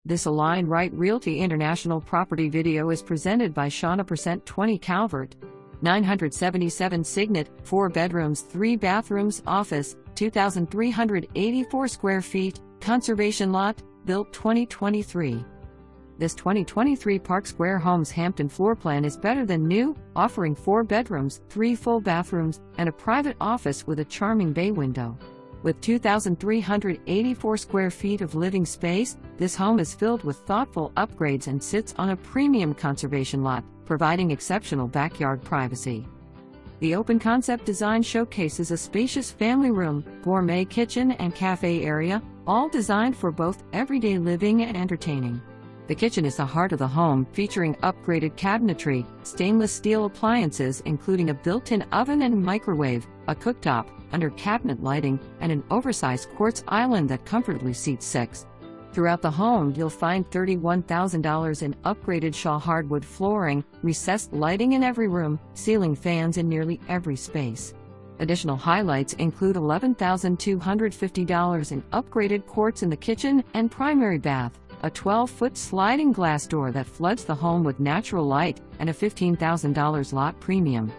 This Align Right Realty International property video is presented by Shauna 20 Calvert. 977 Signet, 4 bedrooms, 3 bathrooms, office, 2,384 square feet, conservation lot, built 2023. This 2023 Park Square Homes Hampton floor plan is better than new, offering 4 bedrooms, 3 full bathrooms, and a private office with a charming bay window. With 2,384 square feet of living space, this home is filled with thoughtful upgrades and sits on a premium conservation lot, providing exceptional backyard privacy. The open concept design showcases a spacious family room, gourmet kitchen, and café area, all designed for both everyday living and entertaining. The kitchen is the heart of the home, featuring upgraded cabinetry, stainless steel appliances including a built-in oven and microwave, a cooktop, under cabinet lighting, and an oversized quartz island that comfortably seats 6. Throughout the home, you'll find $31,000 in upgraded Shaw hardwood flooring, recessed lighting in every room, ceiling fans in nearly every space. Additional highlights include $11,250 in upgraded quartz in the kitchen and primary bath, a 12-foot sliding glass door that floods the home with natural light, and a $15,000 lot premium.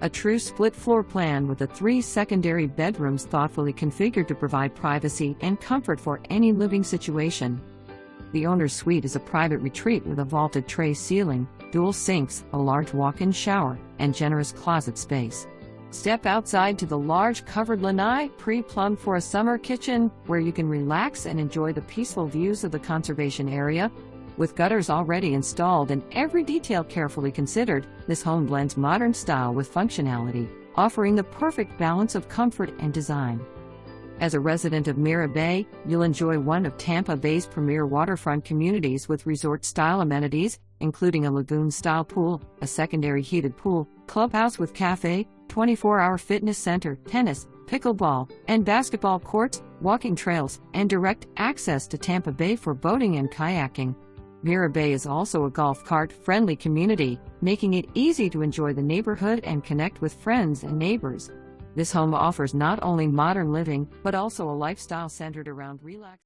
A true split floor plan with the 3 secondary bedrooms thoughtfully configured to provide privacy and comfort for any living situation. The owner's suite is a private retreat with a vaulted tray ceiling, dual sinks, a large walk-in shower, and generous closet space. Step outside to the large covered lanai, pre-plumbed for a summer kitchen, where you can relax and enjoy the peaceful views of the conservation area. With gutters already installed and every detail carefully considered, this home blends modern style with functionality, offering the perfect balance of comfort and design. As a resident of Mira Bay, you'll enjoy one of Tampa Bay's premier waterfront communities with resort-style amenities, including a lagoon-style pool, a secondary heated pool, clubhouse with café, 24-hour fitness center, tennis, pickleball, and basketball courts, walking trails, and direct access to Tampa Bay for boating and kayaking. Mira Bay is also a golf cart-friendly community, making it easy to enjoy the neighborhood and connect with friends and neighbors. This home offers not only modern living, but also a lifestyle centered around relaxation.